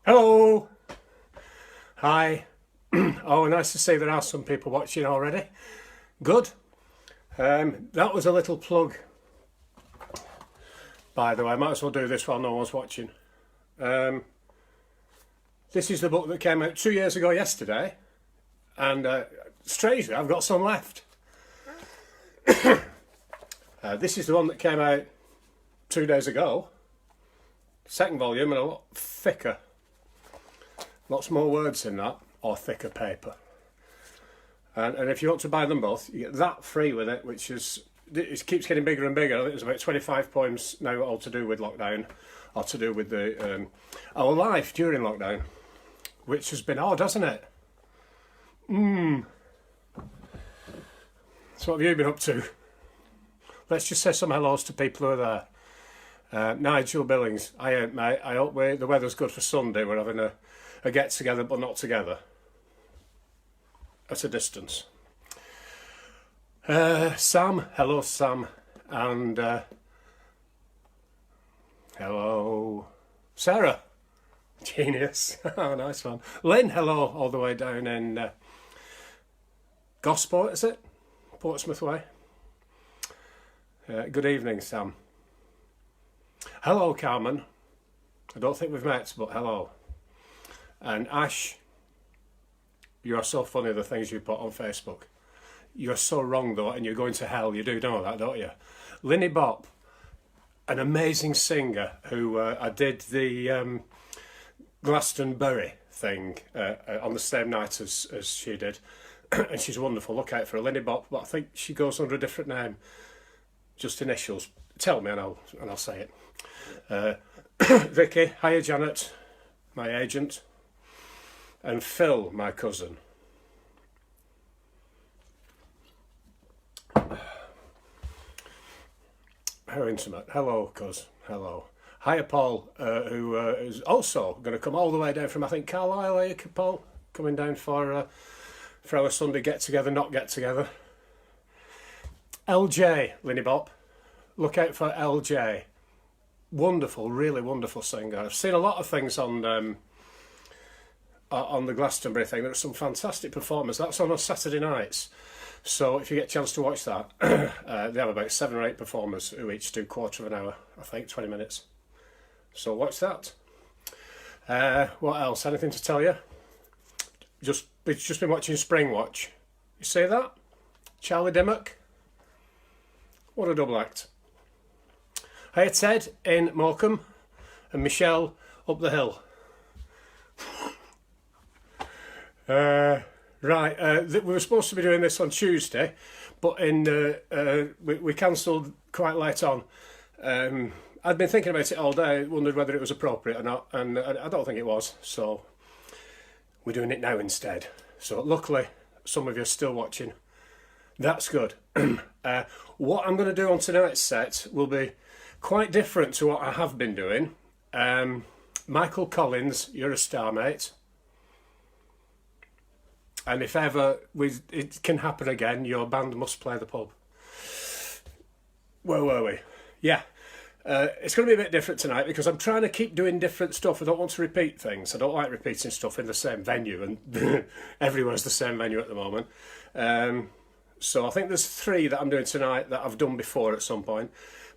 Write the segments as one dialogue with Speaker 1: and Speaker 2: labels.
Speaker 1: Hello. Hi. Oh, nice to see there are some people watching already. Good. That was a little plug, by the way. I might as well do this while no one's watching. Um, this is the book that came out 2 years ago yesterday, and strangely, I've got some left. This is the one that came out 2 days ago. Second volume and a lot thicker. Lots more words in that, or thicker paper. And if you want to buy them both, you get that free with it, which is, it keeps getting bigger and bigger. I think there's about 25 poems now, all to do with lockdown, or to do with the our life during lockdown, which has been odd, hasn't it? So what have you been up to? Let's just say some hellos to people who are there. Nigel Billings, I ain't mate. I hope the weather's good for Sunday. We're having a get together, but not together. At a distance. Sam, hello Sam, and hello Sarah, genius, oh nice one. Lynn, hello, all the way down in Gosport, is it? Portsmouth way. Good evening, Sam. Hello, Carmen. I don't think we've met, but hello. And Ash, you are so funny, the things you put on Facebook. You're so wrong though, and you're going to hell. You do know that, don't you? Linny Bop, an amazing singer who I did the Glastonbury thing on the same night as she did. And she's wonderful. Look out for her, Linny Bop, but I think she goes under a different name. Just initials. Tell me and I'll say it. Vicky, hiya Janet, my agent. And Phil, my cousin. How intimate. Hello, cuz. Hello. Hiya, Paul, who is also going to come all the way down from, I think, Carlisle. Are you, Paul? Coming down for our Sunday get-together, not get-together. LJ, Linny Bop. Look out for LJ. Wonderful, really wonderful singer. I've seen a lot of things on the Glastonbury thing. There are some fantastic performers. That's on Saturday nights. So if you get a chance to watch that, they have about 7 or 8 performers who each do quarter of an hour, I think, 20 minutes. So watch that. What else? Anything to tell you? We've just been watching Spring Watch. You see that? Charlie Dimmock. What a double act. Hiya Ted in Morecambe and Michelle up the hill. Right, we were supposed to be doing this on Tuesday, but we cancelled quite late on. I'd been thinking about it all day, wondered whether it was appropriate or not, and I don't think it was, so we're doing it now instead. So luckily, some of you are still watching. That's good. What I'm going to do on tonight's set will be quite different to what I have been doing. Michael Collins, you're a star, mate. And if ever it can happen again, your band must play the pub. Where were we? Yeah. It's going to be a bit different tonight because I'm trying to keep doing different stuff. I don't want to repeat things. I don't like repeating stuff in the same venue, and everywhere's the same venue at the moment. So I think there's 3 that I'm doing tonight that I've done before at some point,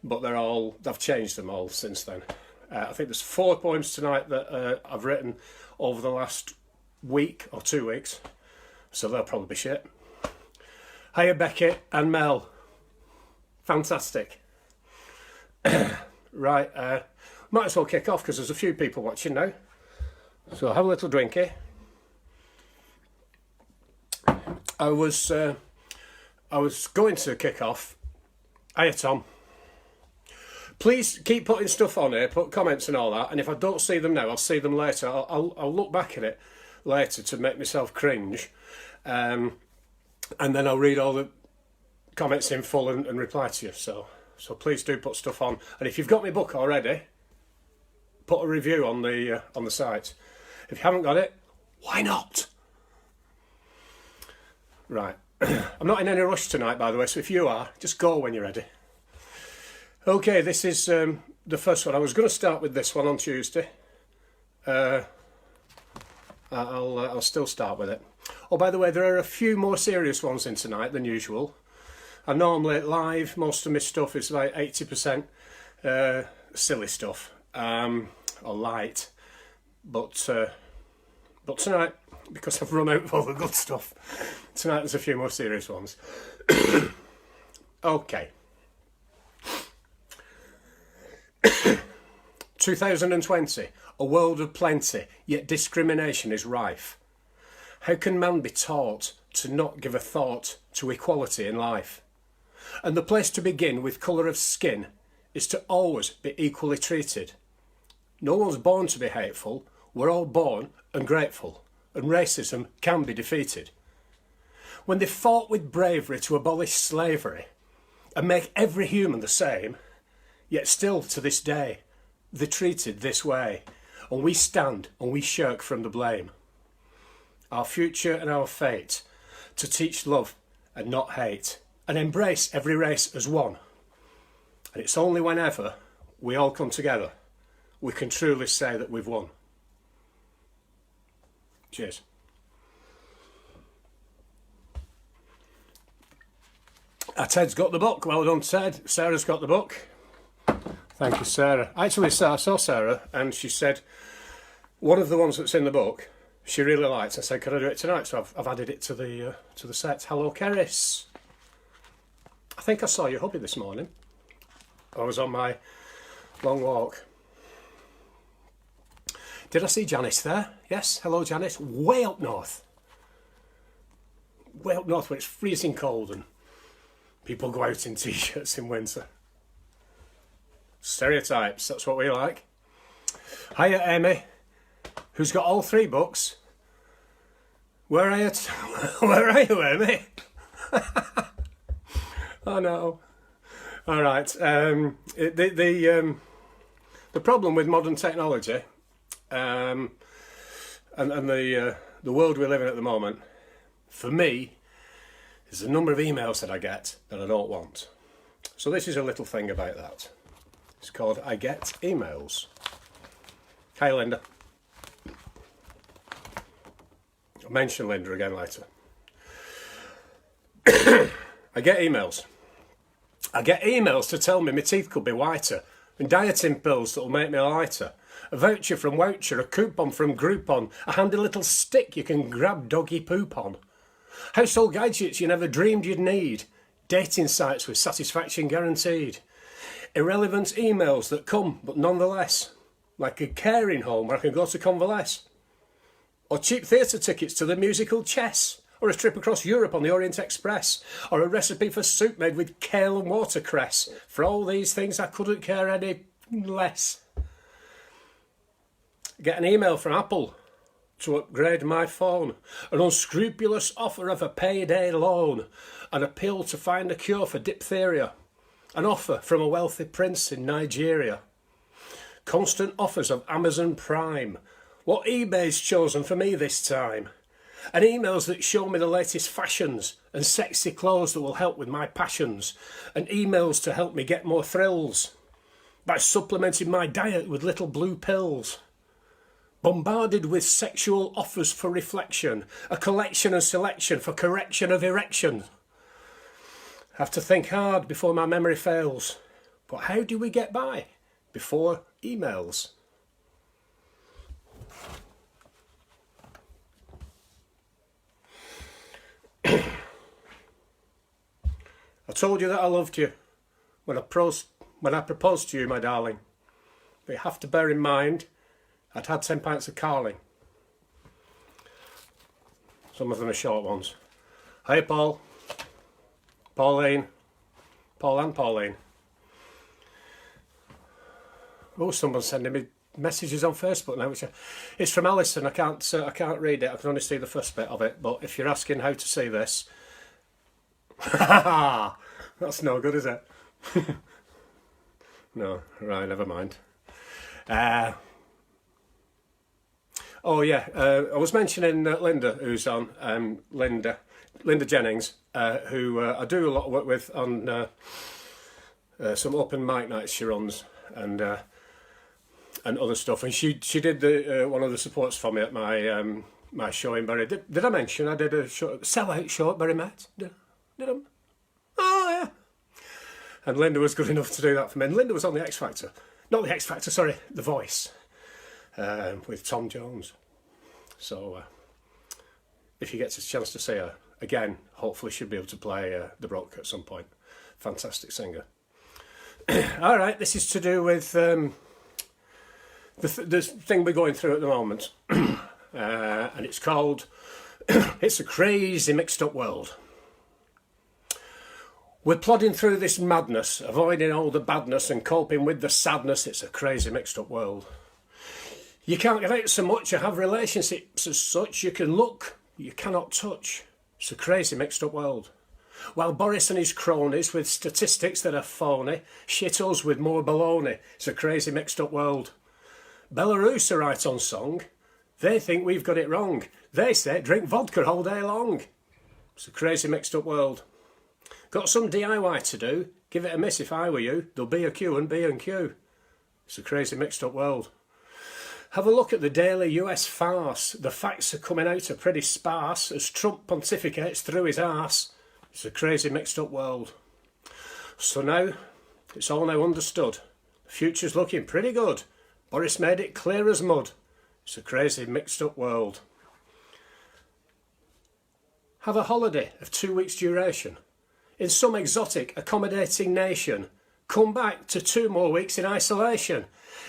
Speaker 1: but I've changed them all since then. I think there's 4 poems tonight that I've written over the last week or 2 weeks. So they'll probably be shit. Hiya Becky and Mel. Fantastic. Right, might as well kick off because there's a few people watching now. So have a little drinky. I was going to kick off. Hiya Tom. Please keep putting stuff on here, put comments and all that, and if I don't see them now, I'll see them later. I'll look back at it later to make myself cringe. And then I'll read all the comments in full and reply to you. So please do put stuff on. And if you've got my book already, put a review on the site. If you haven't got it, why not? Right. I'm not in any rush tonight, by the way, so if you are, just go when you're ready. Okay, this is the first one. I was going to start with this one on Tuesday. I'll still start with it. Oh, by the way, there are a few more serious ones in tonight than usual. I normally live, most of my stuff is like 80% silly stuff, or light. But tonight, because I've run out of all the good stuff, tonight there's a few more serious ones. Okay. 2020, a world of plenty, yet discrimination is rife. How can man be taught to not give a thought to equality in life? And the place to begin with colour of skin is to always be equally treated. No one's born to be hateful, we're all born and grateful, and racism can be defeated. When they fought with bravery to abolish slavery and make every human the same, yet still to this day they're treated this way, and we stand and we shirk from the blame. Our future and our fate, to teach love and not hate, and embrace every race as one. And it's only whenever we all come together we can truly say that we've won. Cheers. Ted's got the book. Well done, Ted. Sarah's got the book. Thank you, Sarah. Actually, I saw Sarah and she said one of the ones that's in the book she really likes. I said, could I do it tonight? So I've added it to the set. Hello, Keris. I think I saw your hubby this morning. I was on my long walk. Did I see Janice there? Yes. Hello, Janice. Way up north. Way up north where it's freezing cold and people go out in t-shirts in winter. Stereotypes, that's what we like. Hiya, Amy, who's got all 3 books. Where are you? Where are you, Amy? Oh no. All right. The problem with modern technology, and the world we live in at the moment, for me, is the number of emails that I get that I don't want. So this is a little thing about that. It's called I Get Emails. Hi, Linda. I'll mention Linda again later. I get emails. I get emails to tell me my teeth could be whiter, and dieting pills that will make me lighter, a voucher from Woucher, a coupon from Groupon, a handy little stick you can grab doggy poop on, household gadgets you never dreamed you'd need, dating sites with satisfaction guaranteed, irrelevant emails that come but nonetheless, like a caring home where I can go to convalesce, or cheap theatre tickets to the musical Chess, or a trip across Europe on the Orient Express, or a recipe for soup made with kale and watercress. For all these things I couldn't care any less. Get an email from Apple to upgrade my phone, an unscrupulous offer of a payday loan, an appeal to find a cure for diphtheria, an offer from a wealthy prince in Nigeria, constant offers of Amazon Prime, what eBay's chosen for me this time, and emails that show me the latest fashions and sexy clothes that will help with my passions, and emails to help me get more thrills by supplementing my diet with little blue pills. Bombarded with sexual offers for reflection, a collection and selection for correction of erection. Have to think hard before my memory fails. But how do we get by before emails? I told you that I loved you when I proposed to you, my darling. But you have to bear in mind I'd had 10 pints of Carling. Some of them are short ones. Hi, Paul. Pauline. Paul and Pauline. Oh, someone's sending me messages on Facebook now. It's from Alison. I can't read it. I can only see the first bit of it. But if you're asking how to see this, that's no good, is it? No, right. Never mind. Oh yeah, I was mentioning Linda, who's on, Linda Jennings, who I do a lot of work with on some open mic nights she runs and other stuff. And she did one of the supports for me at my my show in Bury. Did I mention I did a show, sell-out show at Bury Met? Did I? Oh, yeah. And Linda was good enough to do that for me. And Linda was on the X Factor. Not the X Factor, sorry, The Voice. With Tom Jones. So, if you get a chance to see her, again, hopefully she'll be able to play the Brook at some point. Fantastic singer. All right, this is to do with the thing we're going through at the moment. And it's called It's a Crazy Mixed Up World. We're plodding through this madness, avoiding all the badness and coping with the sadness. It's a crazy mixed up world. You can't get out so much or have relationships as such. You can look, you cannot touch. It's a crazy mixed up world. While Boris and his cronies with statistics that are phony, shit us with more baloney. It's a crazy mixed up world. Belarus are right on song. They think we've got it wrong. They say drink vodka all day long. It's a crazy mixed up world. Got some DIY to do. Give it a miss if I were you. There'll be a Q and B&Q. It's a crazy mixed up world. Have a look at the daily US farce. The facts are coming out are pretty sparse as Trump pontificates through his arse. It's a crazy mixed up world. So now, it's all now understood. The future's looking pretty good. Boris made it clear as mud. It's a crazy mixed up world. Have a holiday of 2 weeks duration. In some exotic, accommodating nation. Come back to 2 more weeks in isolation.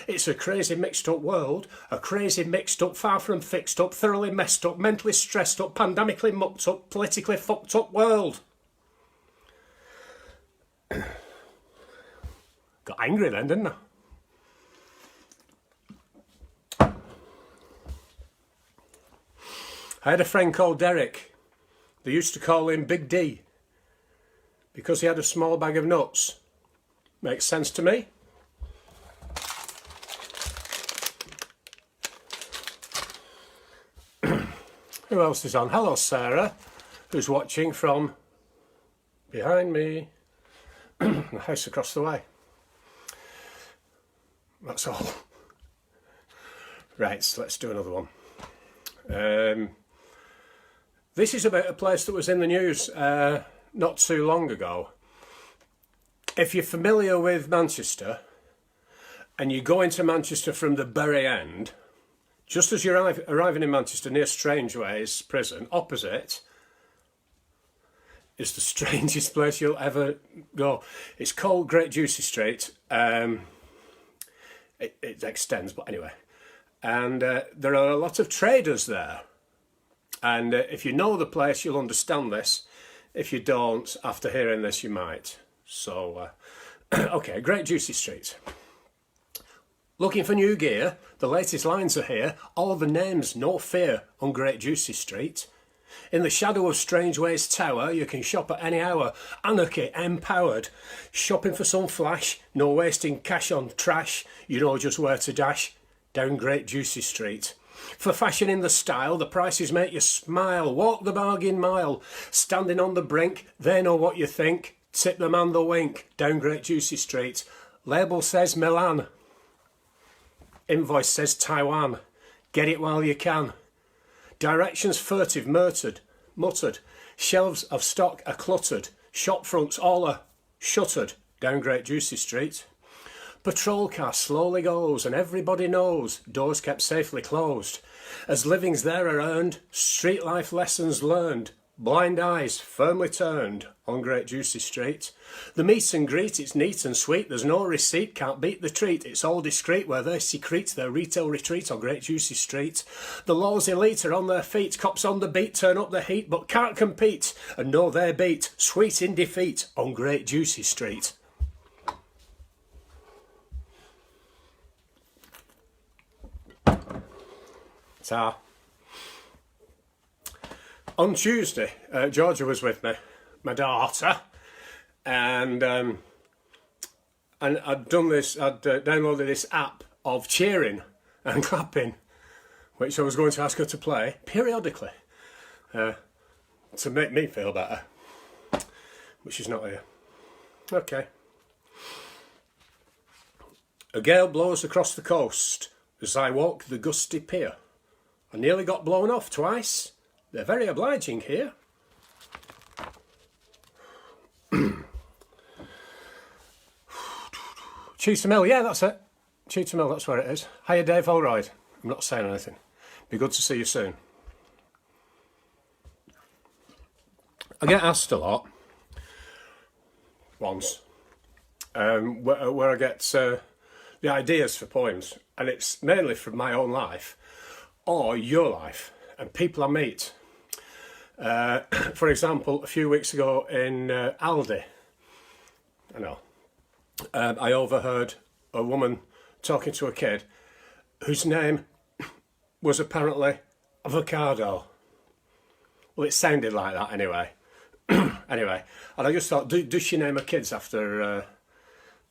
Speaker 1: It's a crazy mixed up world, a crazy mixed up, far from fixed up, thoroughly messed up, mentally stressed up, pandemically mucked up, politically fucked up world. Got angry then, didn't I? I had a friend called Derek. They used to call him Big D. Because he had a small bag of nuts. Makes sense to me. Who else is on? Hello, Sarah, who's watching from behind me. The house across the way. That's all. Right, so let's do another one. This is about a place that was in the news not too long ago. If you're familiar with Manchester and you go into Manchester from the Bury end, just as you're arriving in Manchester near Strangeways prison, opposite is the strangest place you'll ever go. It's called Great Juicy Street. It extends, but anyway. And there are a lot of traders there. And if you know the place, you'll understand this. If you don't, after hearing this, you might. So, okay, Great Juicy Street. Looking for new gear? The latest lines are here. All the names, no fear, on Great Juicy Street. In the shadow of Strangeways Tower, you can shop at any hour. Anarchy empowered. Shopping for some flash, no wasting cash on trash. You know just where to dash. Down Great Juicy Street. For fashion in the style, the prices make you smile. Walk the bargain mile. Standing on the brink, they know what you think. Tip the man the wink. Down Great Juicy Street. Label says Milan. Invoice says Taiwan. Get it while you can. Directions furtive, muttered. Shelves of stock are cluttered. Shop fronts all are shuttered. Down Great Juicy Street. Patrol car slowly goes and everybody knows doors kept safely closed. As livings there are earned, street life lessons learned. Blind eyes firmly turned on Great Juicy Street. The meet and greet, it's neat and sweet. There's no receipt, can't beat the treat. It's all discreet where they secrete their retail retreat on Great Juicy Street. The law's elite are on their feet. Cops on the beat turn up the heat but can't compete and know their beat. Sweet in defeat on Great Juicy Street. Ta. On Tuesday, Georgia was with me, my daughter, and I'd done this. I'd downloaded this app of cheering and clapping, which I was going to ask her to play periodically to make me feel better. But she's not here. Okay. A gale blows across the coast as I walk the gusty pier. I nearly got blown off twice. They're very obliging here. Cheetham Mill, yeah, that's it. Cheetham Mill, that's where it is. Hiya, Dave Holroyd. I'm not saying anything. Be good to see you soon. I get asked a lot, once, where I get the ideas for poems, and it's mainly from my own life or your life and people I meet. For example, a few weeks ago in Aldi, I overheard a woman talking to a kid whose name was apparently Avocado. Well, it sounded like that anyway. Anyway, and I just thought, does she name her kids after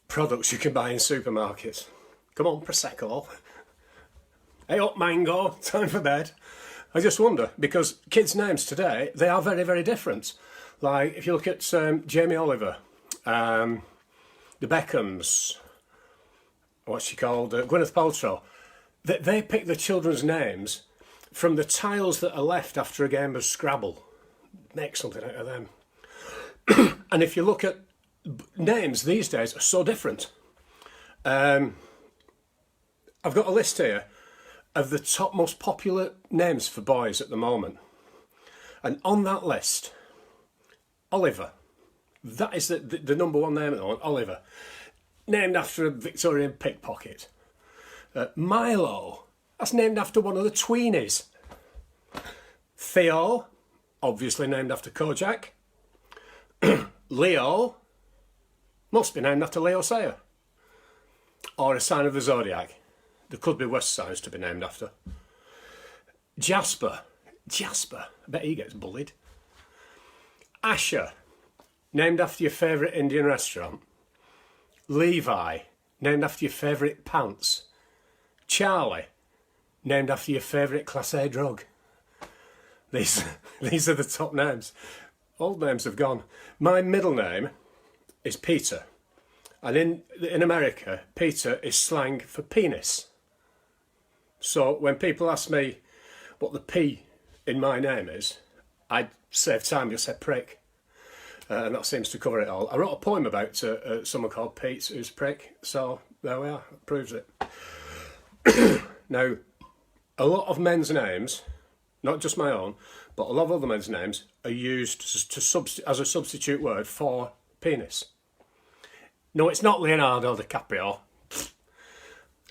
Speaker 1: products you can buy in supermarkets? Come on, Prosecco. Hey up, Mango, time for bed. I just wonder, because kids' names today, they are very, very different. Like, if you look at Jamie Oliver, the Beckhams, what's she called, Gwyneth Paltrow, they pick the children's names from the tiles that are left after a game of Scrabble. Make something out of them. And if you look at names these days, are so different. I've got a list here of the top most popular names for boys at the moment. And on that list, Oliver. That is the number one name at the moment, Oliver. Named after a Victorian pickpocket. Milo. That's named after one of the tweenies. Theo. Obviously named after Kojak. Leo. Must be named after Leo Sayer. Or a sign of the zodiac. There could be worse signs to be named after. Jasper. I bet he gets bullied. Asher. Named after your favourite Indian restaurant. Levi. Named after your favourite pants. Charlie. Named after your favourite Class A drug. These are the top names. Old names have gone. My middle name is Peter. And in America, Peter is slang for penis. So when people ask me what the P in my name is, I save time, just say prick. And that seems to cover it all. I wrote a poem about someone called Pete who's prick. So there we are, it proves it. Now, a lot of men's names, not just my own, but a lot of other men's names are used as a substitute word for penis. No, it's not Leonardo DiCaprio.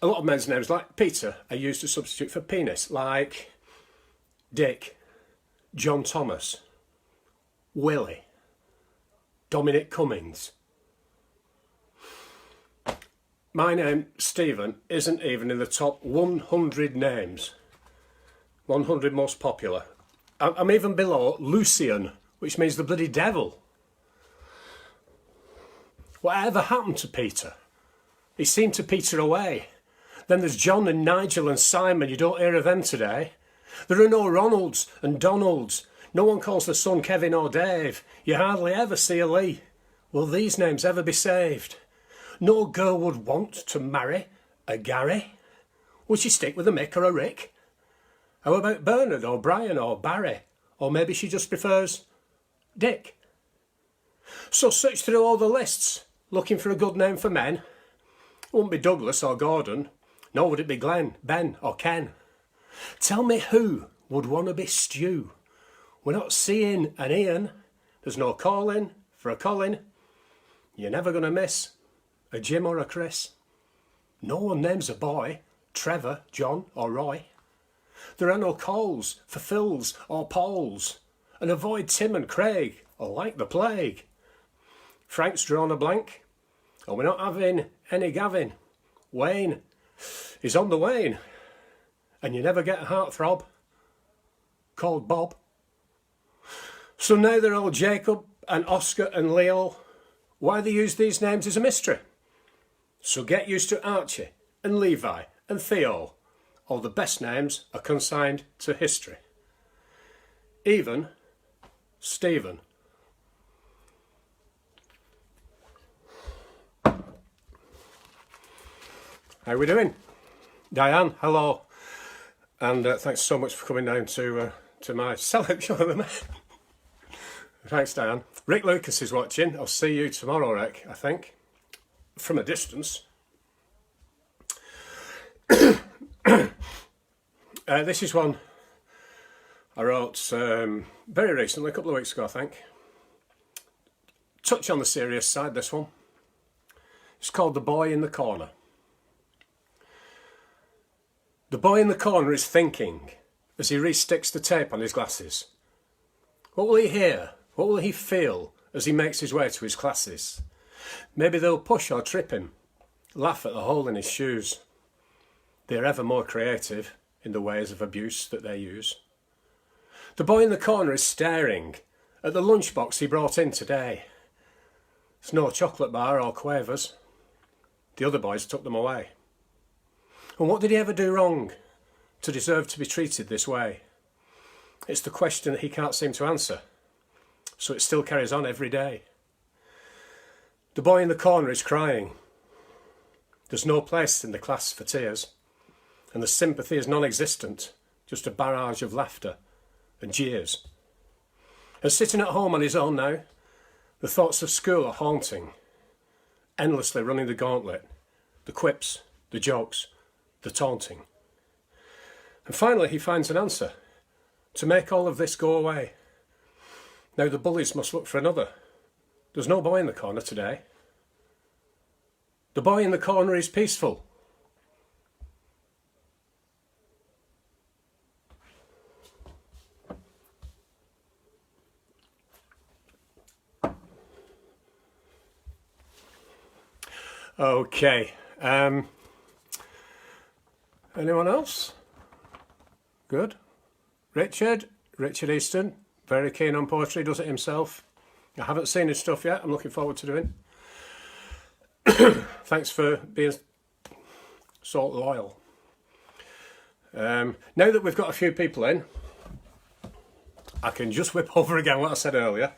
Speaker 1: A lot of men's names, like Peter, are used to substitute for penis, like Dick, John Thomas, Willie, Dominic Cummings. My name, Stephen, isn't even in the top 100 names. 100 most popular. I'm even below Lucian, which means the bloody devil. Whatever happened to Peter? He seemed to peter away. Then there's John and Nigel and Simon, you don't hear of them today. There are no Ronalds and Donalds. No one calls the son Kevin or Dave. You hardly ever see a Lee. Will these names ever be saved? No girl would want to marry a Gary. Would she stick with a Mick or a Rick? How about Bernard or Brian or Barry? Or maybe she just prefers Dick. So search through all the lists, looking for a good name for men. It wouldn't be Douglas or Gordon, nor would it be Glenn, Ben or Ken. Tell me who would want to be Stu. We're not seeing an Ian. There's no Colin for a Colin. You're never going to miss a Jim or a Chris. No one names a boy Trevor, John or Roy. There are no Coles for Phils or Pauls. And avoid Tim and Craig, or like the plague. Frank's drawn a blank. And we're not having any Gavin. Wayne is on the wane. And you never get a heartthrob called Bob. So now they're all Jacob and Oscar and Leo. Why they use these names is a mystery. So get used to Archie and Levi and Theo. All the best names are consigned to history. Even Stephen. How are we doing? Diane, hello. And thanks so much for coming down to my selection of them. Thanks, Diane. Rick Lucas is watching. I'll see you tomorrow, Rick, I think, from a distance. This is one I wrote very recently, a couple of weeks ago, I think. Touch on the serious side, this one. It's called The Boy in the Corner. The boy in the corner is thinking as he resticks the tape on his glasses. What will he hear? What will he feel as he makes his way to his classes? Maybe they'll push or trip him, laugh at the hole in his shoes. They're ever more creative in the ways of abuse that they use. The boy in the corner is staring at the lunchbox he brought in today. It's no chocolate bar or Quavers. The other boys took them away. And what did he ever do wrong to deserve to be treated this way? It's the question that he can't seem to answer, so it still carries on every day. The boy in the corner is crying. There's no place in the class for tears, and the sympathy is non-existent, just a barrage of laughter and jeers. And sitting at home on his own now, the thoughts of school are haunting, endlessly running the gauntlet, the quips, the jokes, the taunting. And finally he finds an answer to make all of this go away. Now the bullies must look for another. There's no boy in the corner today. The boy in the corner is peaceful. Okay. Anyone else? Good. Richard Easton, very keen on poetry, does it himself. I haven't seen his stuff yet, I'm looking forward to doing. Thanks for being so loyal. Now that we've got a few people in, I can just whip over again what I said earlier.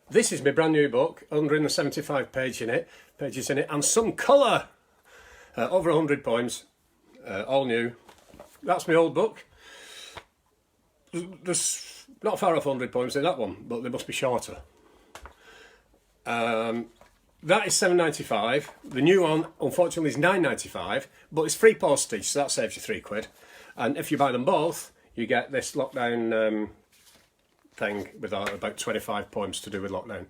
Speaker 1: This is my brand new book, 175 pages in it, and some colour. Over 100 poems, all new. That's my old book. There's not far off 100 poems in that one, but they must be shorter. That is £7.95. The new one, unfortunately, is £9.95, but it's free postage, so that saves you £3. And if you buy them both, you get this lockdown thing with about 25 poems to do with lockdown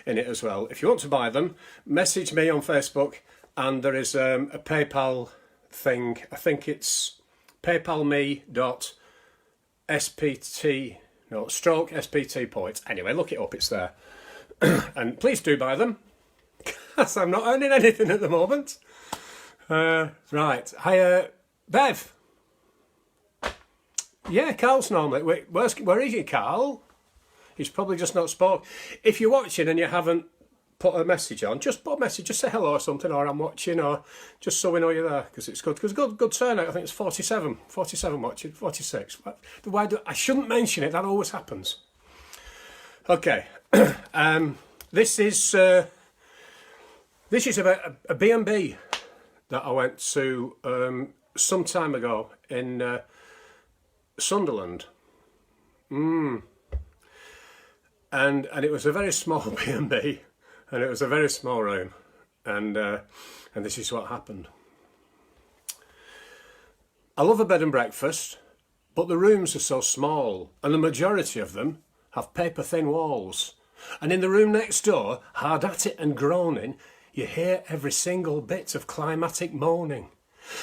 Speaker 1: in it as well. If you want to buy them, message me on Facebook, and there is a PayPal thing. I think it's stroke SPT poet. Anyway, look it up, it's there. And please do buy them, because I'm not earning anything at the moment. Right, hi Bev. Yeah, Carl's normally. Wait, where is he, Carl? He's probably just not spoke. If you're watching and you haven't put a message on, just put a message, just say hello or something, or I'm watching, or just so we know you're there, because it's good. Because good turnout. I think it's 47 watching, 46. I shouldn't mention it. That always happens. Okay, this is about a B&B that I went to some time ago in Sunderland. And it was a very small B&B, and it was a very small room, and this is what happened. I love a bed and breakfast, but the rooms are so small, and the majority of them have paper-thin walls. And in the room next door, hard at it and groaning, you hear every single bit of climatic moaning.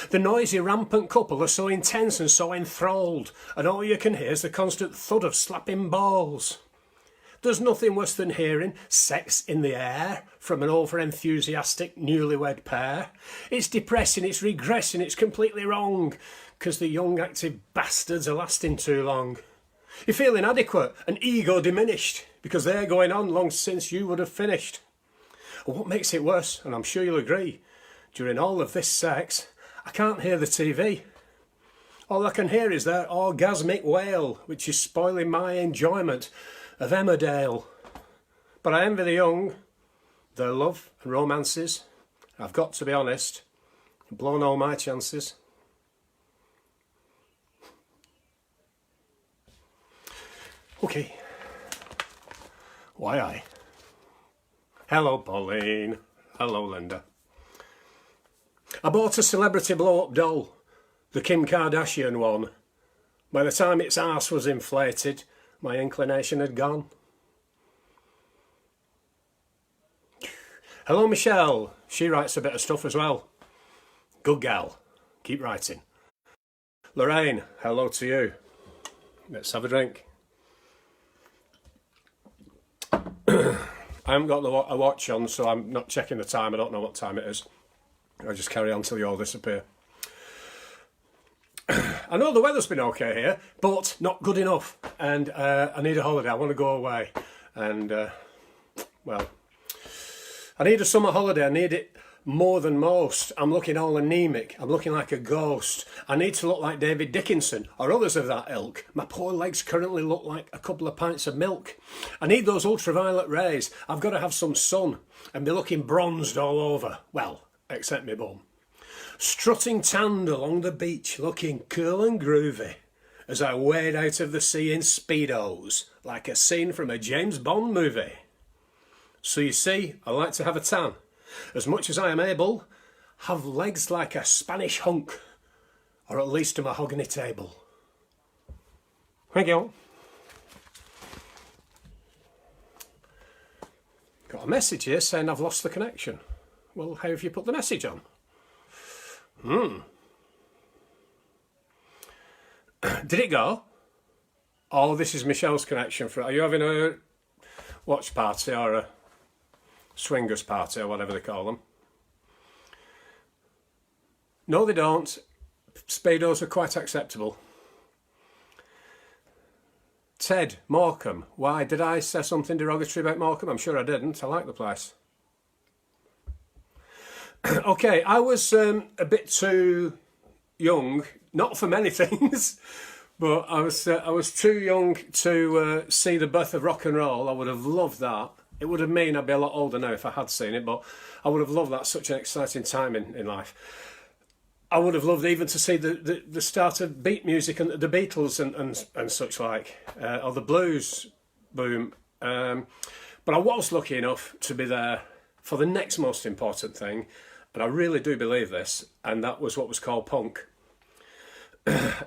Speaker 1: The noisy, rampant couple are so intense and so enthralled, and all you can hear is the constant thud of slapping balls. There's nothing worse than hearing sex in the air from an over-enthusiastic newlywed pair. It's depressing, it's regressing, it's completely wrong, because the young active bastards are lasting too long. You feel inadequate and ego diminished, because they're going on long since you would have finished. And what makes it worse, and I'm sure you'll agree, during all of this sex, I can't hear the TV. All I can hear is their orgasmic wail, which is spoiling my enjoyment of Emmerdale. But I envy the young, their love and romances. I've got to be honest, blown all my chances. Okay. Why I? Hello, Pauline. Hello, Linda. I bought a celebrity blow-up doll, the Kim Kardashian one. By the time its arse was inflated, my inclination had gone. Hello, Michelle. She writes a bit of stuff as well. Good gal. Keep writing. Lorraine, hello to you. Let's have a drink. I haven't got a watch on, so I'm not checking the time. I don't know what time it is. I'll just carry on till you all disappear. I know the weather's been okay here, but not good enough. And I need a holiday. I want to go away. And, well, I need a summer holiday. I need it more than most. I'm looking all anemic. I'm looking like a ghost. I need to look like David Dickinson or others of that ilk. My poor legs currently look like a couple of pints of milk. I need those ultraviolet rays. I've got to have some sun and be looking bronzed all over. Well, except me bum. Strutting tanned along the beach, looking cool and groovy as I wade out of the sea in Speedos, like a scene from a James Bond movie. So you see, I like to have a tan. As much as I am able, have legs like a Spanish hunk, or at least a mahogany table. Thank you. Got a message here saying I've lost the connection. Well, how have you put the message on? Did it go? Oh, this is Michelle's connection. Are you having a watch party or a swingers party or whatever they call them? No, they don't. Speedos are quite acceptable. Ted Morecambe. Why, did I say something derogatory about Morecambe? I'm sure I didn't. I like the place. Okay, I was a bit too young, not for many things, but I was too young to see the birth of rock and roll. I would have loved that. It would have meant I'd be a lot older now if I had seen it, but I would have loved that. Such an exciting time in life. I would have loved even to see the start of beat music and the Beatles and such like, or the blues boom. But I was lucky enough to be there for the next most important thing, and I really do believe this, and that was what was called punk.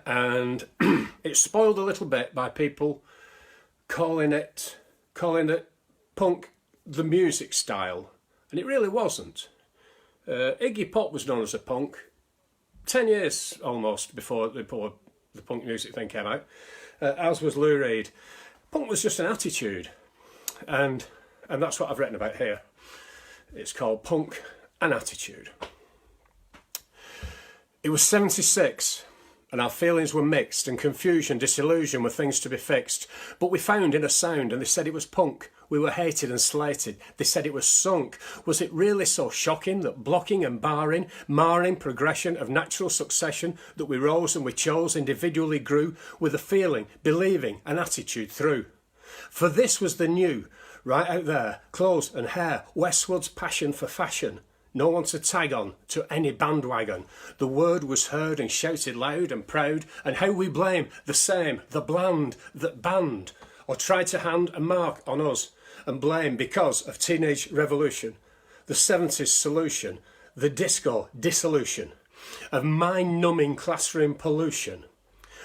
Speaker 1: And it's spoiled a little bit by people calling it punk, the music style, and it really wasn't. Iggy Pop was known as a punk 10 years almost before the punk music thing came out, as was Lou Reed. Punk was just an attitude, and that's what I've written about here. It's called Punk, an Attitude. It was 76, and our feelings were mixed, and confusion, disillusion were things to be fixed. But we found in a sound, and they said it was punk. We were hated and slated. They said it was sunk. Was it really so shocking that blocking and barring, marring progression of natural succession, that we rose and we chose, individually grew, with a feeling, believing, an attitude through? For this was the new, right out there, clothes and hair, Westwood's passion for fashion. No one to tag on to any bandwagon. The word was heard and shouted loud and proud, and how we blame the same, the bland that banned, or tried to hand a mark on us, and blame because of teenage revolution, the 70s solution, the disco dissolution, of mind-numbing classroom pollution.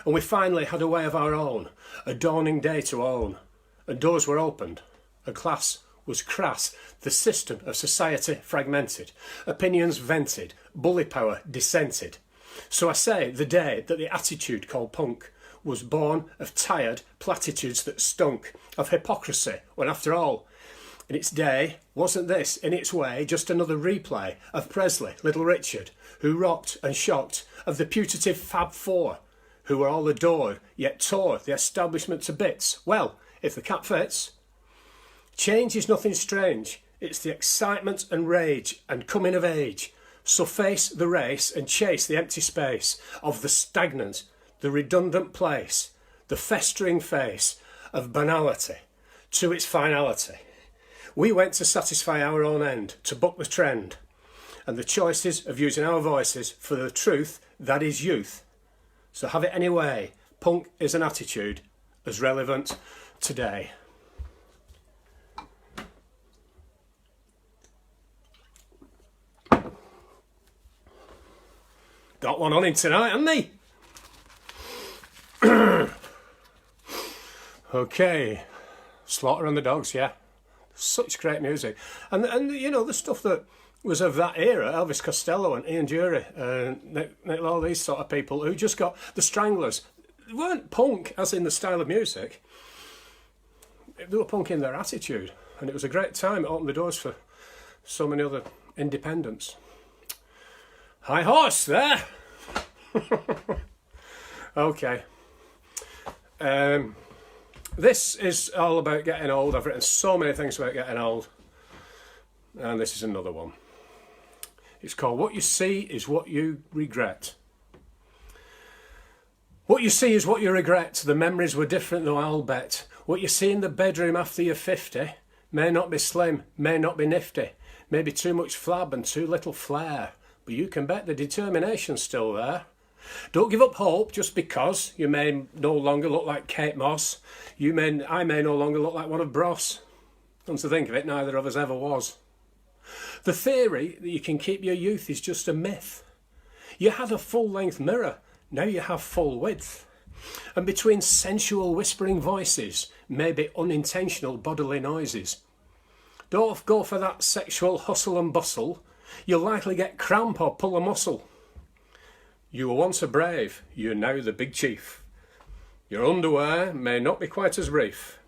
Speaker 1: And we finally had a way of our own, a dawning day to own, and doors were opened, a class was crass, the system of society fragmented, opinions vented, bully power dissented. So I say the day that the attitude called punk was born of tired platitudes that stunk, of hypocrisy, when after all, in its day, wasn't this, in its way, just another replay of Presley, Little Richard, who rocked and shocked, of the putative Fab Four, who were all adored, yet tore the establishment to bits? Well, if the cap fits. Change is nothing strange. It's the excitement and rage and coming of age. So face the race and chase the empty space of the stagnant, the redundant place, the festering face of banality to its finality. We went to satisfy our own end, to buck the trend, and the choices of using our voices for the truth that is youth. So have it anyway. Punk is an attitude as relevant today. Got one on him tonight, hasn't he? Okay, Slaughter and the Dogs, yeah. Such great music. And you know, the stuff that was of that era, Elvis Costello and Ian Dury, Nick Lowe, these sort of people who just got the Stranglers. They weren't punk as in the style of music. They were punk in their attitude. And it was a great time. It opened the doors for so many other independents. High horse there. Okay. This is all about getting old. I've written so many things about getting old. And this is another one. It's called What You See Is What You Regret. What you see is what you regret. The memories were different though, I'll bet. What you see in the bedroom after you're 50 may not be slim, may not be nifty. Maybe too much flab and too little flair. But you can bet the determination's still there. Don't give up hope just because you may no longer look like Kate Moss. I may no longer look like one of Bros. And to think of it, neither of us ever was. The theory that you can keep your youth is just a myth. You had a full-length mirror, now you have full width. And between sensual whispering voices, maybe unintentional bodily noises. Don't go for that sexual hustle and bustle. You'll likely get cramp or pull a muscle. You were once a brave, you're now the big chief. Your underwear may not be quite as brief.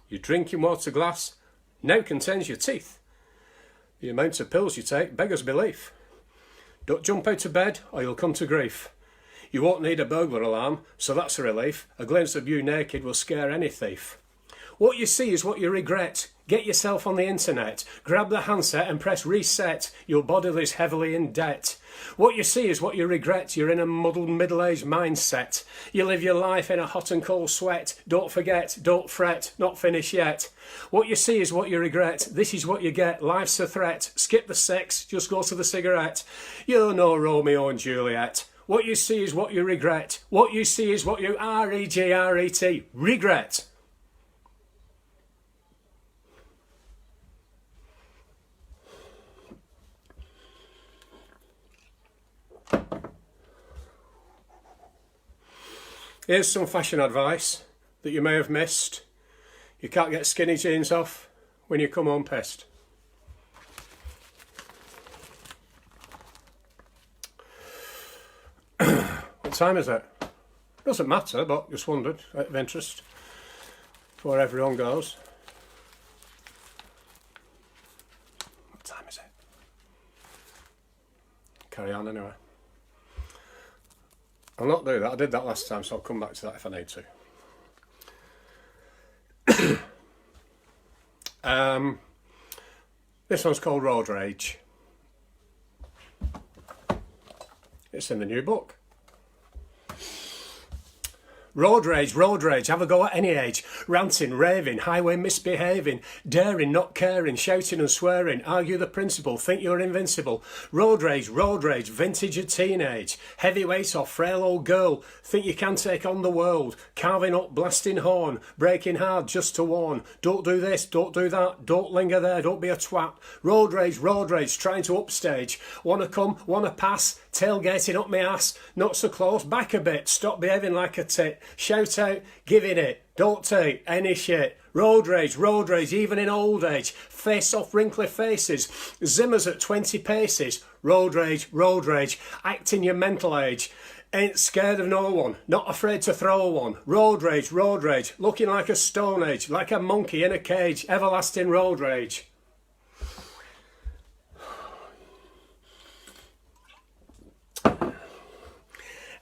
Speaker 1: Your drinking water glass now contains your teeth. The amount of pills you take beggars belief. Don't jump out of bed or you'll come to grief. You won't need a burglar alarm, so that's a relief. A glimpse of you naked will scare any thief. What you see is what you regret. Get yourself on the internet, grab the handset and press reset. Your body is heavily in debt. What you see is what you regret. You're in a muddled middle-aged mindset. You live your life in a hot and cold sweat. Don't forget, don't fret, not finished yet. What you see is what you regret. This is what you get. Life's a threat. Skip the sex, just go to the cigarette. You're no Romeo and Juliet. What you see is what you regret. What you see is what you R-E-G-R-E-T, regret. Here's some fashion advice that you may have missed. You can't get skinny jeans off when you come home pissed. What time is it? Doesn't matter, but just wondered, out of interest, before everyone goes. What time is it? Carry on anyway. I'll not do that. I did that last time, so I'll come back to that if I need to. This one's called Road Rage. It's in the new book. Road rage, have a go at any age. Ranting, raving, highway misbehaving, daring, not caring, shouting and swearing, argue the principle, think you're invincible. Road rage, vintage of teenage, heavyweight or frail old girl, think you can take on the world, carving up, blasting horn, breaking hard just to warn. Don't do this, don't do that, don't linger there, don't be a twat. Road rage, trying to upstage. Wanna come, wanna pass, tailgating up my ass, not so close, back a bit, stop behaving like a tit. Shout out, giving it, don't take any shit. Road rage, even in old age. Face off wrinkly faces, Zimmers at 20 paces. Road rage, acting your mental age. Ain't scared of no one, not afraid to throw one. Road rage, looking like a stone age, like a monkey in a cage. Everlasting road rage.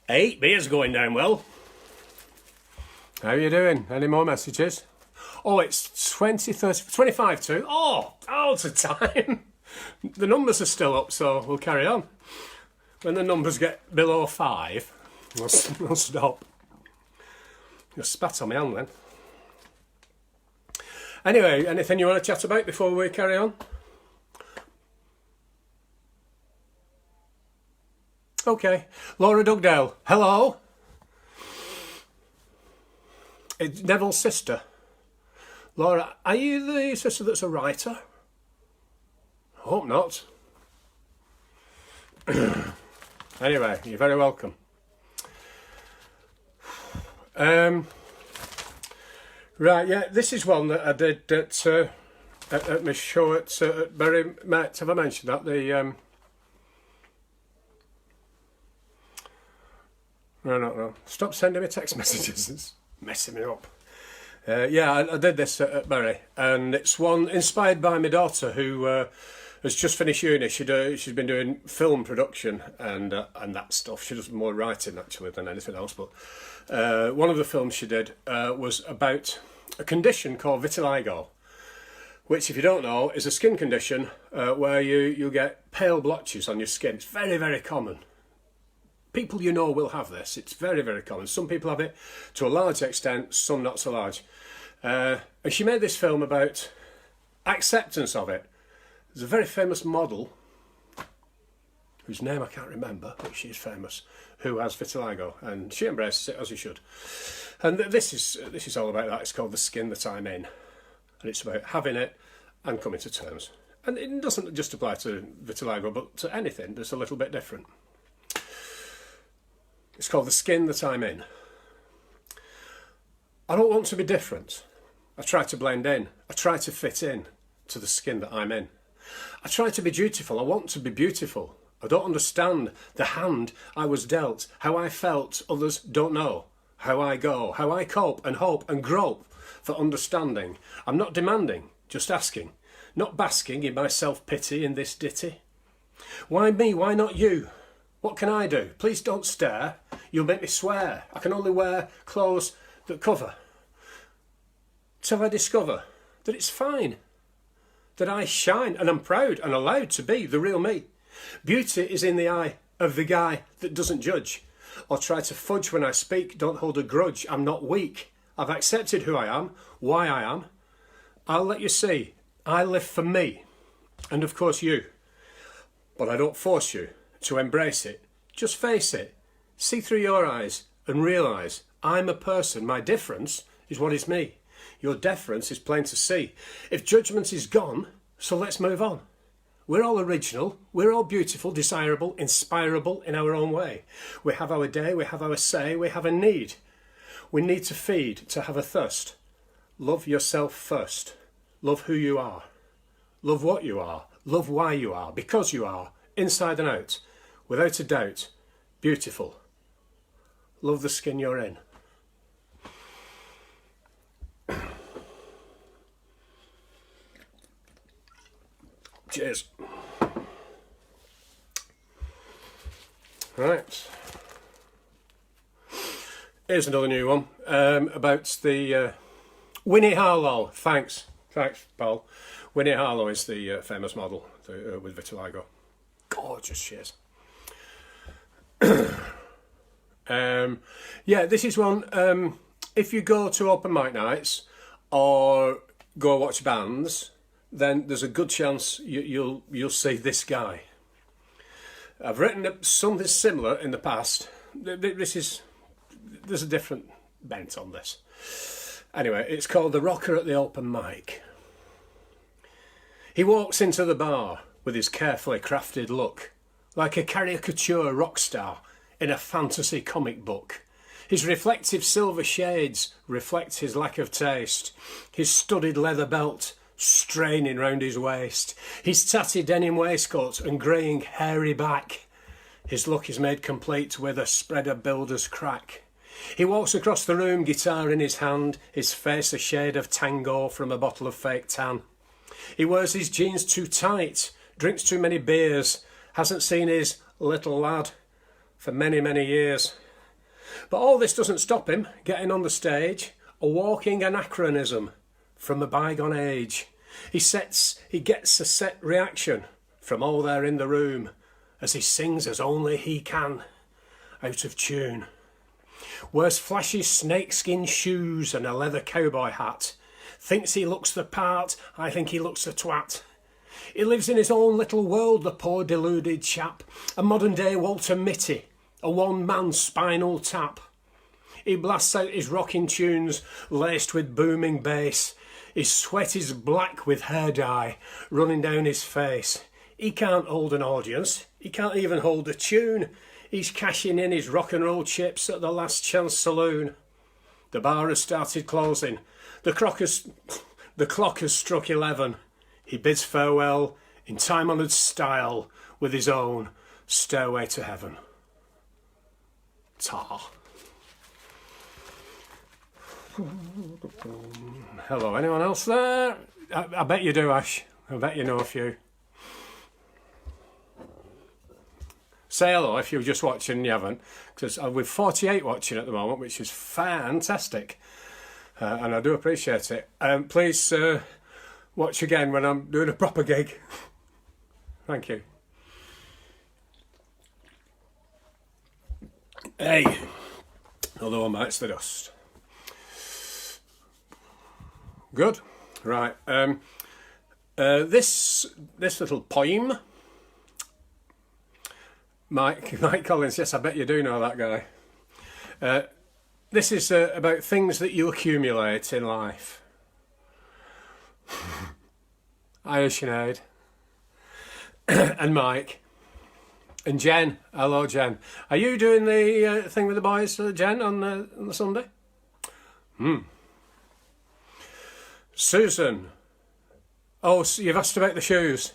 Speaker 1: Hey, beer's going down well. How are you doing? Any more messages? Oh, it's 20, 30, 25 to. Oh, all the time. The numbers are still up, so we'll carry on. When the numbers get below 5, we'll stop. You'll spat on my hand then. Anyway, anything you want to chat about before we carry on? Okay. Laura Dugdale, hello. It's Neville's sister. Laura, are you the sister that's a writer? I hope not. Anyway, you're very welcome. Right, yeah, this is one that I did at my show at Bury Met. Have I mentioned that? No. Stop sending me text messages. It's messing me up. Yeah, I did this at Bury, and it's one inspired by my daughter who has just finished uni. She's been doing film production and that stuff. She does more writing actually than anything else. But one of the films she did was about a condition called vitiligo, which, if you don't know, is a skin condition where you get pale blotches on your skin. It's very, very common. People you know will have this. It's very, very common. Some people have it to a large extent, some not so large. And she made this film about acceptance of it. There's a very famous model, whose name I can't remember, but she's famous, who has vitiligo, and she embraces it as you should. And this is all about that. It's called The Skin That I'm In, and it's about having it and coming to terms. And it doesn't just apply to vitiligo, but to anything that's a little bit different. It's called The Skin That I'm In. I don't want to be different. I try to blend in. I try to fit in to the skin that I'm in. I try to be dutiful. I want to be beautiful. I don't understand the hand I was dealt, how I felt others don't know, how I go, how I cope and hope and grope for understanding. I'm not demanding, just asking, not basking in my self-pity in this ditty. Why me? Why not you? What can I do? Please don't stare. You'll make me swear. I can only wear clothes that cover. Till I discover that it's fine, that I shine and I'm proud and allowed to be the real me. Beauty is in the eye of the guy that doesn't judge or try to fudge when I speak. Don't hold a grudge. I'm not weak. I've accepted who I am, why I am. I'll let you see. I live for me and of course you. But I don't force you to embrace it. Just face it. See through your eyes and realise I'm a person. My difference is what is me. Your deference is plain to see. If judgment is gone, so let's move on. We're all original, we're all beautiful, desirable, inspirable in our own way. We have our day, we have our say, we have a need. We need to feed, to have a thirst. Love yourself first. Love who you are. Love what you are. Love why you are, because you are, inside and out. Without a doubt, beautiful. Love the skin you're in. Cheers. Right. Here's another new one about the Winnie Harlow. Thanks, Paul. Winnie Harlow is the famous model with vitiligo. Gorgeous she is. Yeah, this is one. If you go to open mic nights or go watch bands, then there's a good chance you'll see this guy. I've written something similar in the past. There's a different bent on this. Anyway, it's called The Rocker at the Open Mic. He walks into the bar with his carefully crafted look, like a caricature rock star in a fantasy comic book. His reflective silver shades reflect his lack of taste. His studded leather belt straining round his waist. His tatty denim waistcoat and greying hairy back. His look is made complete with a spreader builder's crack. He walks across the room, guitar in his hand, his face a shade of tango from a bottle of fake tan. He wears his jeans too tight, drinks too many beers, hasn't seen his little lad for many, many years. But all this doesn't stop him getting on the stage, a walking anachronism from a bygone age. He gets a set reaction from all there in the room as he sings as only he can, out of tune. Wears flashy snakeskin shoes and a leather cowboy hat. Thinks he looks the part, I think he looks a twat. He lives in his own little world, the poor deluded chap. A modern day Walter Mitty, a one-man Spinal Tap. He blasts out his rocking tunes laced with booming bass. His sweat is black with hair dye running down his face. He can't hold an audience. He can't even hold a tune. He's cashing in his rock and roll chips at the Last Chance Saloon. The bar has started closing. The clock has struck 11. He bids farewell in time-honoured style with his own Stairway to Heaven. Ta. Hello, anyone else there? I bet you do, Ash. I bet you know a few. Say hello if you're just watching and you haven't, because we're 48 watching at the moment, which is fantastic, and I do appreciate it. Please watch again when I'm doing a proper gig. Thank you. Hey, although amongst the dust. Good. Right. This little poem. Mike Collins, yes, I bet you do know that guy. This is about things that you accumulate in life. Hiya, Sinead. And Mike. And Jen. Hello, Jen. Are you doing the thing with the boys, Jen, on the Sunday? Susan. Oh, so you've asked about the shoes.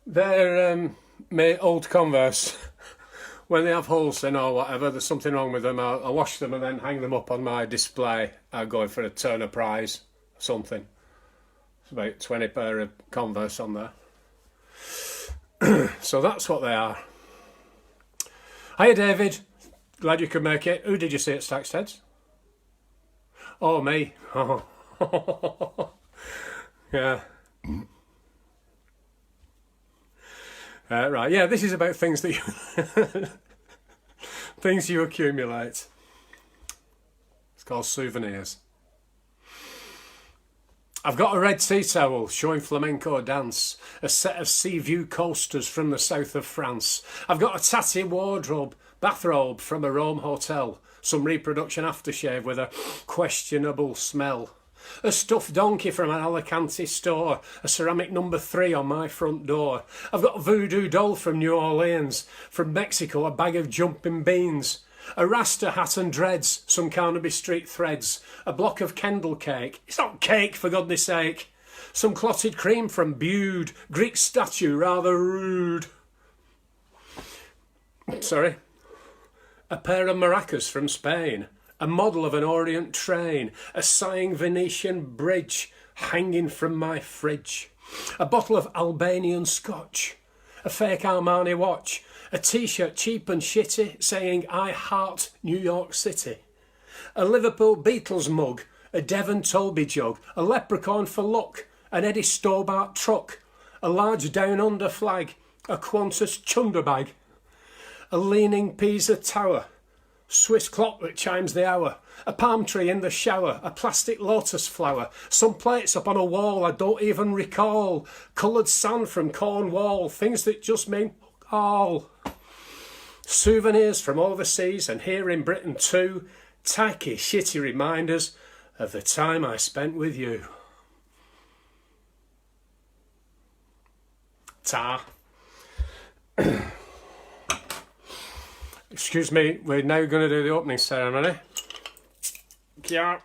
Speaker 1: They're my old Converse. When they have holes in or whatever, there's something wrong with them, I'll wash them and then hang them up on my display. I'm going for a Turner Prize or something. It's about 20 pair of Converse on there. So that's what they are. Hiya, David. Glad you could make it. Who did you see at Stack's Heads? Oh, me. Yeah. Right, yeah, this is about things that you things you accumulate. It's called souvenirs. I've got a red tea towel showing flamenco dance, a set of sea view coasters from the south of France. I've got a tatty wardrobe, bathrobe from a Rome hotel, some reproduction aftershave with a questionable smell. A stuffed donkey from an Alicante store, a ceramic number 3 on my front door. I've got a voodoo doll from New Orleans, from Mexico a bag of jumping beans, a Rasta hat and dreads, some Carnaby Street threads, a block of Kendal cake, it's not cake for goodness sake, some clotted cream from Bude, Greek statue rather rude. Sorry. A pair of maracas from Spain, a model of an Orient train, a sighing Venetian bridge hanging from my fridge, a bottle of Albanian scotch, a fake Armani watch, a t-shirt cheap and shitty saying I heart New York City, a Liverpool Beatles mug, a Devon Toby jug, a leprechaun for luck, an Eddie Stobart truck, a large down under flag, a Qantas chunder bag, a leaning Pisa tower, Swiss clock that chimes the hour, a palm tree in the shower, a plastic lotus flower, some plates up on a wall I don't even recall, coloured sand from Cornwall, things that just mean all. Souvenirs from overseas and here in Britain too, tacky, shitty reminders of the time I spent with you. Ta. Excuse me, we're now going to do the opening ceremony. Yeah.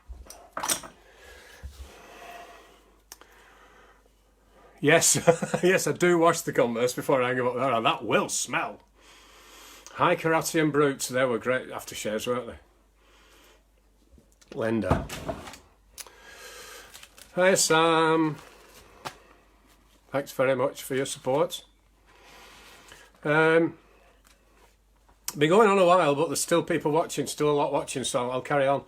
Speaker 1: Yes, yes, I do wash the Converse before I hang them up there, and that will smell. Hi, Karate and Brutes, they were great aftershaves, weren't they? Linda. Hi, Sam. Thanks very much for your support. Been going on a while, but there's still people watching, still a lot watching, so I'll carry on.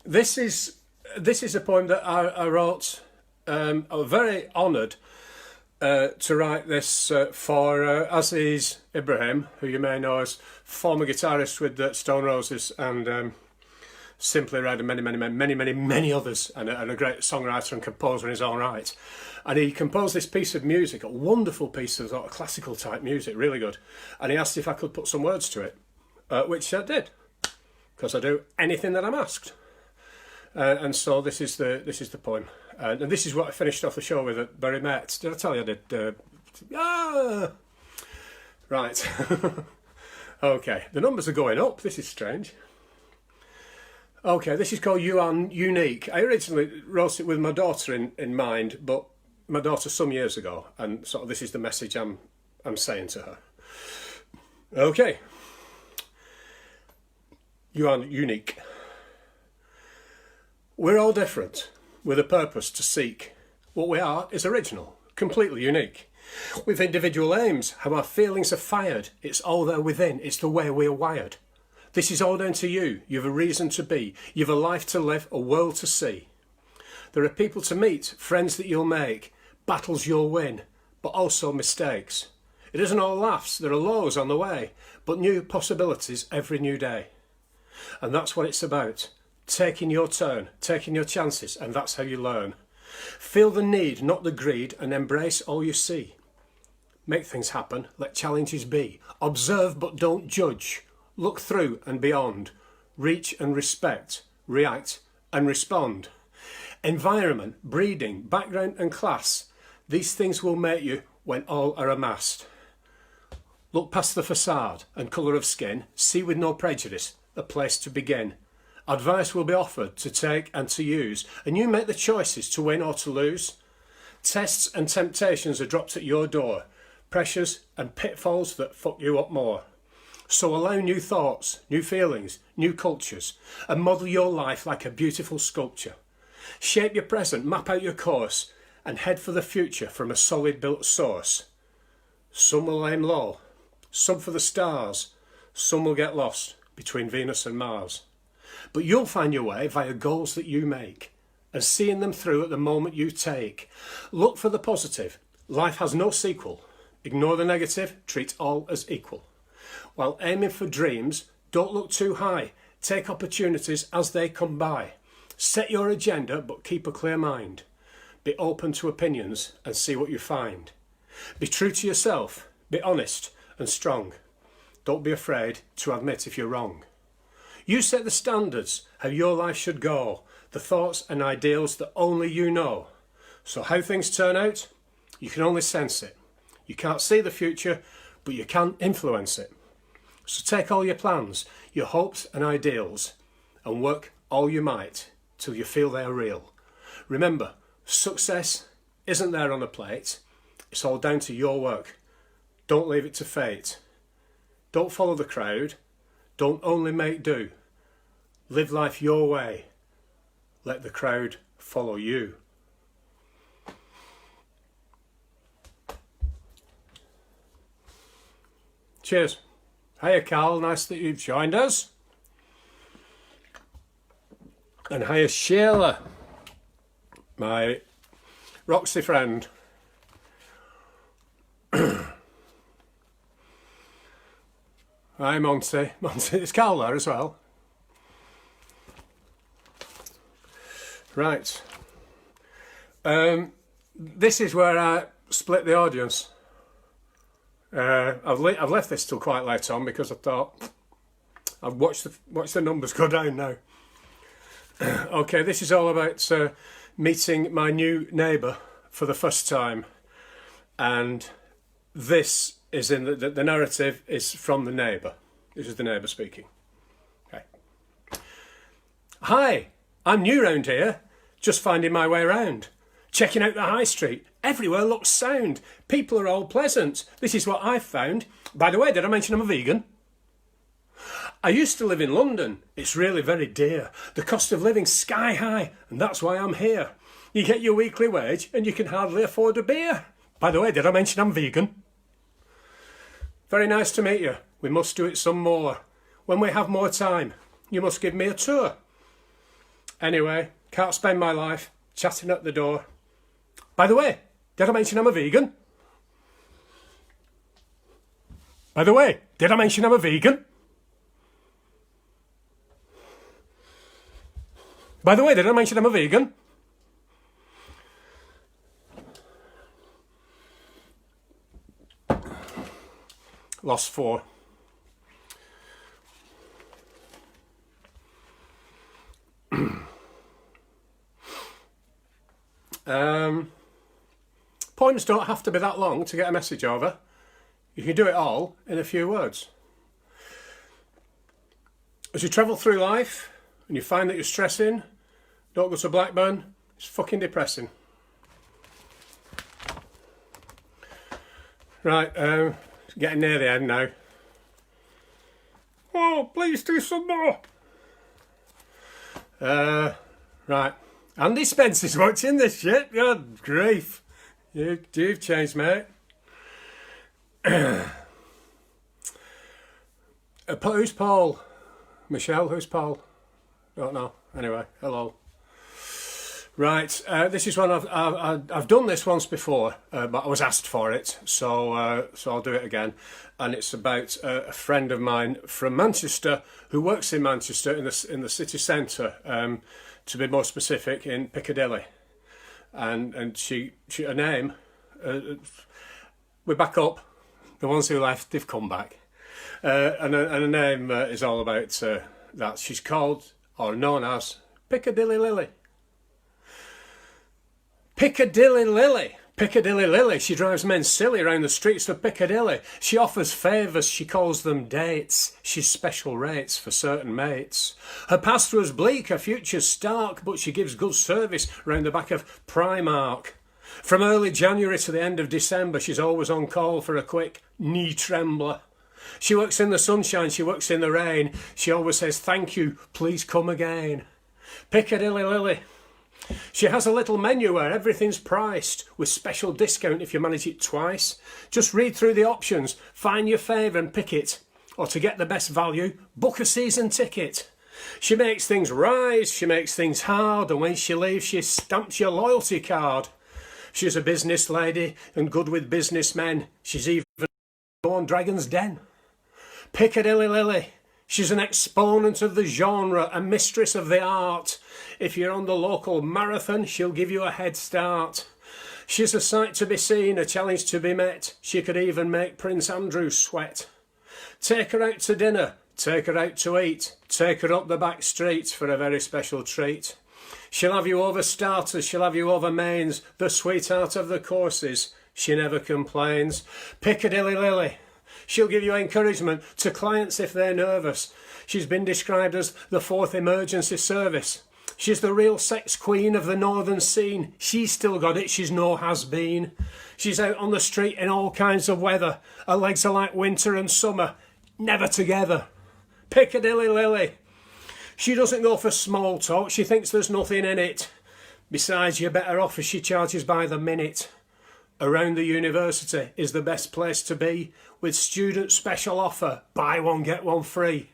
Speaker 1: This is a poem that I wrote. I'm very honoured to write this for Aziz Ibrahim, who you may know as former guitarist with Stone Roses and Simply Red and many others, and a great songwriter and composer in his own right. And he composed this piece of music, a wonderful piece of sort of classical type music, really good. And he asked if I could put some words to it, which I did, because I do anything that I'm asked. And so this is the poem, and this is what I finished off the show with at Bury Met. Did I tell you I did? Right. Okay, the numbers are going up. This is strange. Okay, this is called You Are Unique. I originally wrote it with my daughter in mind, but my daughter some years ago, and so this is the message I'm saying to her. Okay. You are unique. We're all different, with a purpose to seek. What we are is original, completely unique. With individual aims, how our feelings are fired. It's all there within, it's the way we're wired. This is all down to you. You've a reason to be. You've a life to live, a world to see. There are people to meet, friends that you'll make, battles you'll win, but also mistakes. It isn't all laughs, there are lows on the way, but new possibilities every new day. And that's what it's about. Taking your turn, taking your chances, and that's how you learn. Feel the need, not the greed, and embrace all you see. Make things happen, let challenges be. Observe but don't judge. Look through and beyond. Reach and respect. React and respond. Environment, breeding, background and class. These things will make you when all are amassed. Look past the facade and colour of skin. See with no prejudice a place to begin. Advice will be offered to take and to use, and you make the choices to win or to lose. Tests and temptations are dropped at your door, pressures and pitfalls that fuck you up more. So allow new thoughts, new feelings, new cultures, and model your life like a beautiful sculpture. Shape your present, map out your course, and head for the future from a solid built source. Some will aim low, some for the stars, some will get lost between Venus and Mars. But you'll find your way via goals that you make, and seeing them through at the moment you take. Look for the positive. Life has no sequel. Ignore the negative, treat all as equal. While aiming for dreams, don't look too high. Take opportunities as they come by. Set your agenda, but keep a clear mind. Be open to opinions and see what you find. Be true to yourself. Be honest and strong. Don't be afraid to admit if you're wrong. You set the standards, how your life should go, the thoughts and ideals that only you know. So how things turn out, you can only sense it. You can't see the future, but you can influence it. So take all your plans, your hopes and ideals, and work all you might till you feel they are real. Remember, success isn't there on a plate. It's all down to your work. Don't leave it to fate. Don't follow the crowd. Don't only make do. Live life your way. Let the crowd follow you. Cheers. Hiya Carl, nice that you've joined us. And hiya Sheila, my Roxy friend. Hi Monty. Monty, it's Carl there as well. Right. This is where I split the audience. I've left this till quite late on because I thought I've watched the numbers go down now. Okay, this is all about meeting my new neighbour for the first time, and this is in the narrative is from the neighbour. This is the neighbour speaking. Okay. Hi, I'm new round here, just finding my way around. Checking out the high street. Everywhere looks sound. People are all pleasant. This is what I've found. By the way, did I mention I'm a vegan? I used to live in London. It's really very dear. The cost of living sky high, and that's why I'm here. You get your weekly wage and you can hardly afford a beer. By the way, did I mention I'm vegan? Very nice to meet you. We must do it some more. When we have more time, you must give me a tour. Anyway, can't spend my life chatting at the door. By the way, did I mention I'm a vegan? By the way, did I mention I'm a vegan? By the way, did I mention I'm a vegan? Lost 4. Poems don't have to be that long to get a message over. You can do it all in a few words. As you travel through life and you find that you're stressing, don't go to Blackburn, it's fucking depressing. Right, getting near the end now. Oh, please do some more. Right, Andy Spencer's watching this shit. God grief. You've changed, mate. Who's Paul? Michelle, who's Paul? Don't know. Anyway, hello. Right, this is one I've done this once before, but I was asked for it, so I'll do it again. And it's about a friend of mine from Manchester who works in Manchester in the city centre, to be more specific, in Piccadilly. And she her name, we're back up. The ones who left, they've come back. And her name is all about that. She's called, or known as, Piccadilly Lily. Piccadilly Lily. Piccadilly Lily. She drives men silly around the streets of Piccadilly. She offers favours, she calls them dates. She's special rates for certain mates. Her past was bleak, her future's stark, but she gives good service round the back of Primark. From early January to the end of December, she's always on call for a quick knee trembler. She works in the sunshine, she works in the rain. She always says, thank you, please come again. Piccadilly Lily. She has a little menu where everything's priced, with special discount if you manage it twice. Just read through the options, find your favour and pick it. Or to get the best value, book a season ticket. She makes things rise, she makes things hard, and when she leaves she stamps your loyalty card. She's a business lady and good with businessmen. She's even on Dragon's Den. Piccadilly Lily. She's an exponent of the genre, a mistress of the art. If you're on the local marathon, she'll give you a head start. She's a sight to be seen, a challenge to be met. She could even make Prince Andrew sweat. Take her out to dinner, take her out to eat, take her up the back street for a very special treat. She'll have you over starters, she'll have you over mains, the sweetheart of the courses. She never complains. Piccadilly Lily. She'll give you encouragement to clients if they're nervous. She's been described as the fourth emergency service. She's the real sex queen of the northern scene. She's still got it, she's no has-been. She's out on the street in all kinds of weather. Her legs are like winter and summer, never together. Piccadilly Lily. She doesn't go for small talk, she thinks there's nothing in it. Besides, you're better off as she charges by the minute. Around the university is the best place to be, with student special offer, buy one get one free.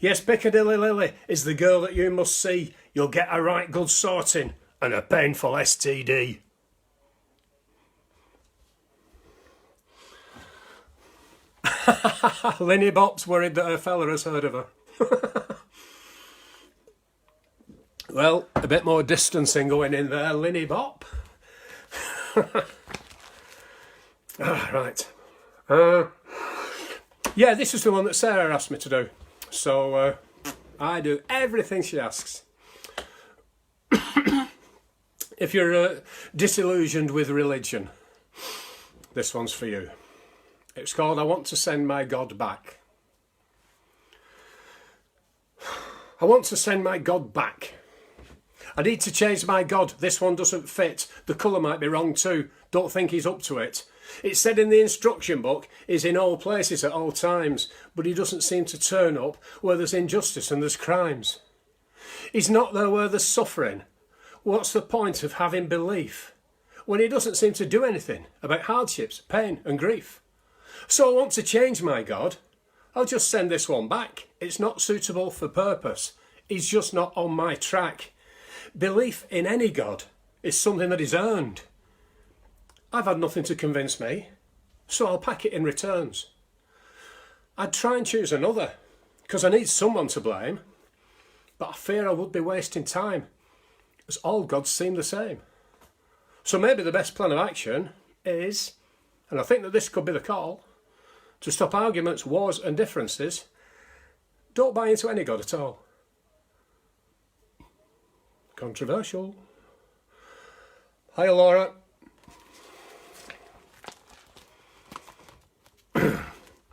Speaker 1: Yes, Piccadilly Lily is the girl that you must see. You'll get a right good sorting and a painful STD. Linny Bop's worried that her fella has heard of her. Well, a bit more distancing going in there, Linny Bop. Right. Yeah, this is the one that Sarah asked me to do. So I do everything she asks. If you're disillusioned with religion, this one's for you. It's called I Want to Send My God Back. I want to send my God back. I need to change my God. This one doesn't fit. The colour might be wrong too. Don't think he's up to it. It said in the instruction book he's in all places at all times, but he doesn't seem to turn up where there's injustice and there's crimes. He's not there where there's suffering. What's the point of having belief when he doesn't seem to do anything about hardships, pain and grief? So I want to change my God. I'll just send this one back. It's not suitable for purpose. He's just not on my track. Belief in any God is something that is earned. I've had nothing to convince me, so I'll pack it in returns. I'd try and choose another, because I need someone to blame, but I fear I would be wasting time, as all gods seem the same. So maybe the best plan of action is, and I think that this could be the call, to stop arguments, wars and differences. Don't buy into any God at all. Controversial. Hi Laura.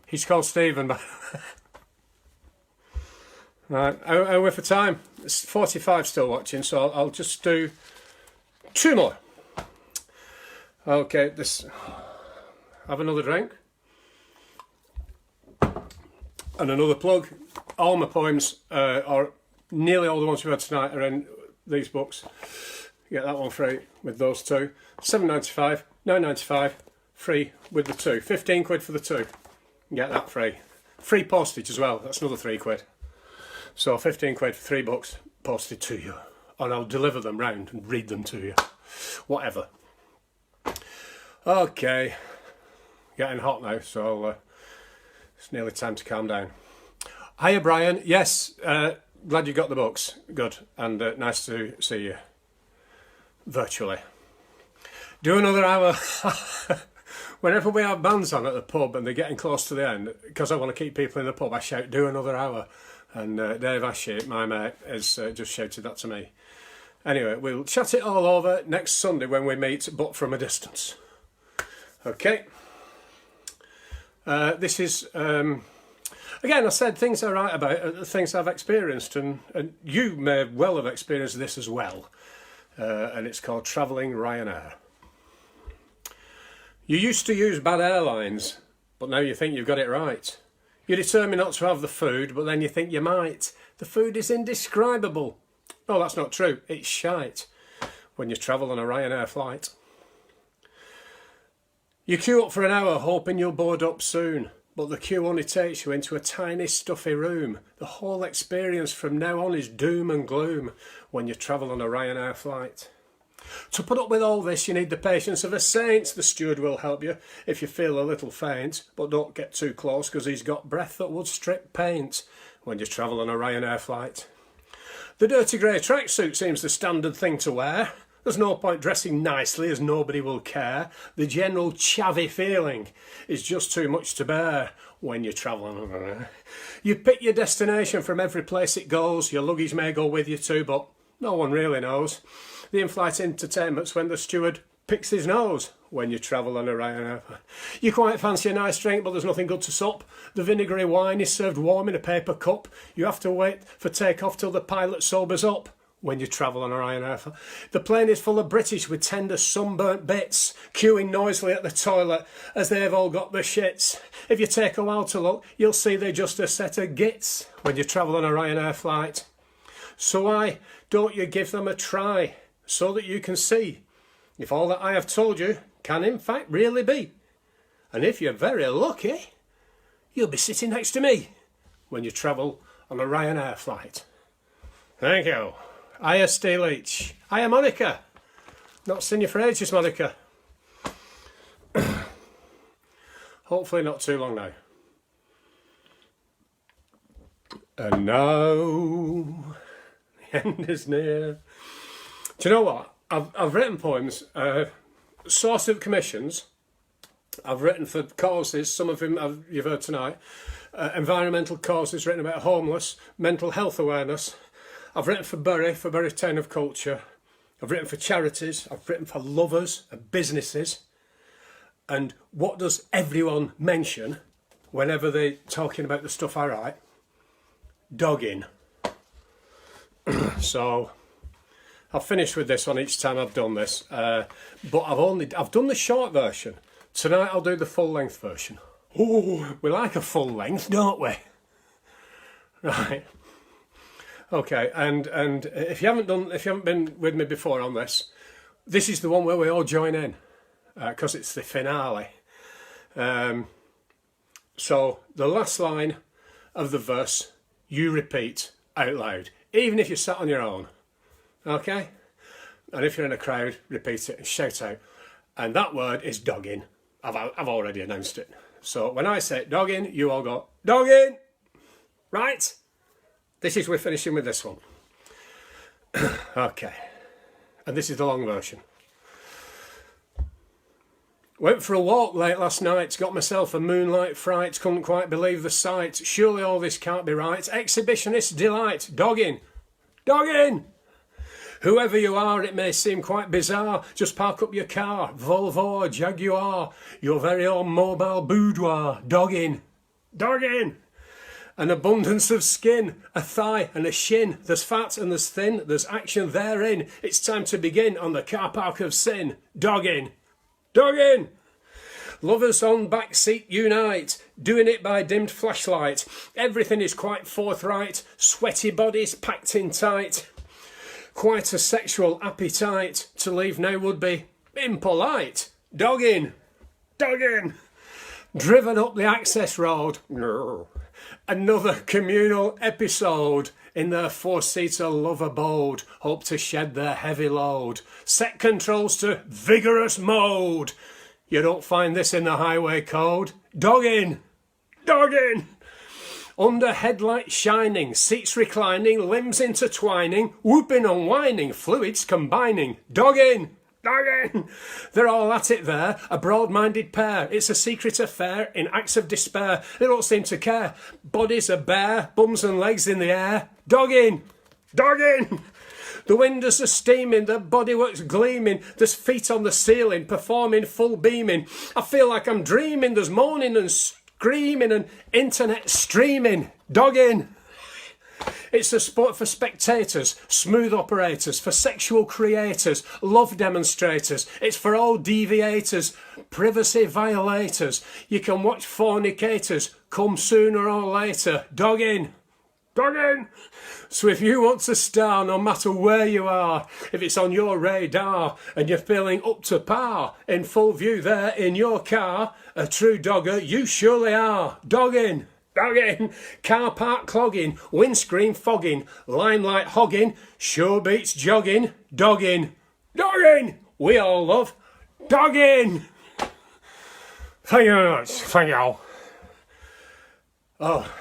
Speaker 1: He's called Stephen. Right, how are we for time? It's 45 still watching, so I'll just do 2 more. Okay, have another drink. And another plug. All my poems, or nearly all the ones we've had tonight, are in these books. You get that one free with those 2. £7.95, £9.95, free with the 2. 15 quid for the 2. You get that free. Free postage as well, that's another 3 quid. So 15 quid for 3 books posted to you. And I'll deliver them round and read them to you. Whatever. Okay. Getting hot now, so it's nearly time to calm down. Hiya, Brian. Yes, glad you got the books. Good. And nice to see you. Virtually. Do another hour. Whenever we have bands on at the pub and they're getting close to the end, because I want to keep people in the pub, I shout, do another hour. And Dave Ashley, my mate, has just shouted that to me. Anyway, we'll chat it all over next Sunday when we meet, but from a distance. Okay. This is, again, I said things I write about, things I've experienced, and you may well have experienced this as well. And it's called Travelling Ryanair. You used to use bad airlines, but now you think you've got it right. You determine not to have the food, but then you think you might. The food is indescribable. No, that's not true. It's shite when you travel on a Ryanair flight. You queue up for an hour hoping you'll board up soon, but the queue only takes you into a tiny stuffy room. The whole experience from now on is doom and gloom when you travel on a Ryanair flight. To put up with all this, you need the patience of a saint. The steward will help you if you feel a little faint, but don't get too close because he's got breath that would strip paint when you travel on a Ryanair flight. The dirty grey tracksuit seems the standard thing to wear. There's no point dressing nicely as nobody will care. The general chavvy feeling is just too much to bear when you travel on a Ryanair. You pick your destination from every place it goes. Your luggage may go with you too, but no one really knows. The in-flight entertainment's when the steward picks his nose when you travel on a Ryanair. You quite fancy a nice drink, but there's nothing good to sup. The vinegary wine is served warm in a paper cup. You have to wait for take-off till the pilot sobers up when you travel on a Ryanair. The plane is full of British with tender sunburnt bits, queuing noisily at the toilet as they've all got the shits. If you take a while to look, you'll see they're just a set of gits when you travel on a Ryanair flight. So why don't you give them a try, so that you can see if all that I have told you can in fact really be. And if you're very lucky, you'll be sitting next to me when you travel on a Ryanair flight. Thank you. Hiya, Steve Leach. Hiya, Monica. Not seen you for ages, Monica. Hopefully not too long now. And now the end is near. Do you know what? I've written poems, source of commissions. I've written for causes, some of them you've heard tonight. Environmental causes, written about homeless, mental health awareness. I've written for Bury Town of Culture. I've written for charities. I've written for lovers and businesses. And what does everyone mention whenever they're talking about the stuff I write? Dogging. So I've finished with this one each time I've done this, but I've done the short version. Tonight I'll do the full length version. Oh, we like a full length, don't we? Right. Okay, and if you haven't been with me before on this is the one where we all join in, because it's the finale. So the last line of the verse you repeat out loud, even if you're sat on your own. Okay? And if you're in a crowd, repeat it and shout out. And that word is dogging. I've already announced it. So when I say dogging, you all go, dogging! Right? We're finishing with this one. Okay. And this is the long version. Went for a walk late last night, got myself a moonlight fright, couldn't quite believe the sight. Surely all this can't be right. Exhibitionist delight, dogging! Dogging! Whoever you are, it may seem quite bizarre. Just park up your car, Volvo or Jaguar, your very own mobile boudoir, dogging. dogging. An abundance of skin, a thigh and a shin. There's fat and there's thin, there's action therein. It's time to begin on the car park of sin. Dogging. Dogging. Lovers on back seat unite, doing it by dimmed flashlight. Everything is quite forthright, sweaty bodies packed in tight. Quite a sexual appetite, to leave now would be impolite. Dogging. Dogging. Driven up the access road. No. Another communal episode. In their four-seater love abode, hope to shed their heavy load. Set controls to vigorous mode. You don't find this in the highway code. Dogging. Dogging. Under headlights shining, seats reclining, limbs intertwining, whooping and whining, fluids combining. Dogging. Dogging. They're all at it there, a broad-minded pair. It's a secret affair in acts of despair. They don't seem to care. Bodies are bare, bums and legs in the air. Dogging. Dogging. The windows are steaming, the bodywork's gleaming, there's feet on the ceiling, performing full beaming. I feel like I'm dreaming, there's moaning and screaming and internet streaming. Dogging. It's a sport for spectators, smooth operators, for sexual creators, love demonstrators. It's for all deviators, privacy violators. You can watch fornicators, come sooner or later. Dogging. Dogging. So if you want to star, no matter where you are, if it's on your radar and you're feeling up to par, in full view there in your car, a true dogger you surely are. Dogging. Dogging. Car park clogging, windscreen fogging, limelight hogging, sure beats jogging. Dogging. Dogging. We all love dogging. Thank you very much. Thank you all. Oh.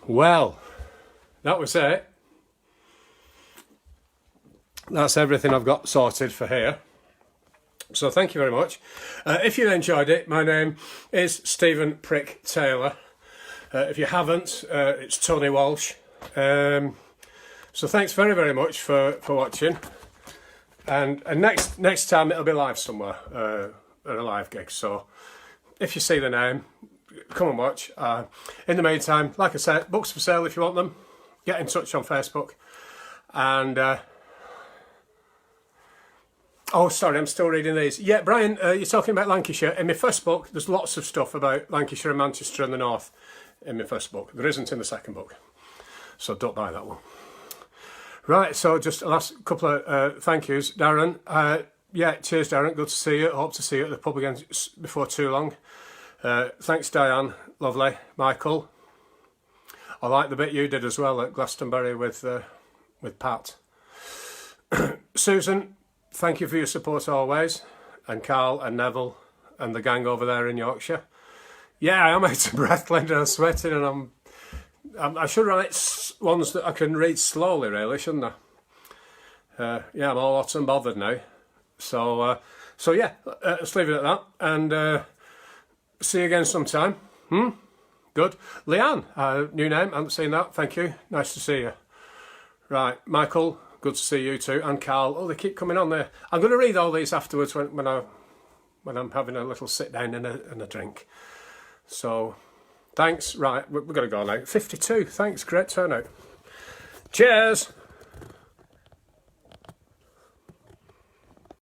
Speaker 1: Well, that was it. That's everything I've got sorted for here. So thank you very much. If you enjoyed it, my name is Stephen Prick Taylor. If you haven't, it's Tony Walsh. So thanks very, very much for watching. And next time it'll be live somewhere, at a live gig. So if you see the name, come and watch. In the meantime, like I said, books for sale if you want them. Get in touch on Facebook. And oh, sorry, I'm still reading these. Yeah, Brian, you're talking about Lancashire. In my first book, there's lots of stuff about Lancashire and Manchester and the North in my first book. There isn't in the second book. So don't buy that one. Right, so just a last couple of thank yous. Darren, yeah, cheers, Darren. Good to see you. Hope to see you at the pub again before too long. Thanks, Diane. Lovely. Michael, I like the bit you did as well at Glastonbury with Pat. Susan, thank you for your support always. And Carl and Neville and the gang over there in Yorkshire. Yeah, I'm out of breath, Linda. I'm sweating and I should write ones that I can read slowly, really, shouldn't I? Yeah, I'm all hot and bothered now. So yeah, let's leave it at that. And see you again sometime. Good. Leanne, new name. I haven't seen that. Thank you. Nice to see you. Right, Michael, good to see you too. And Carl. Oh, they keep coming on there. I'm going to read all these afterwards when I'm having a little sit down and a drink. So, thanks. Right, we're going to go now. 52. Thanks. Great turnout. Cheers.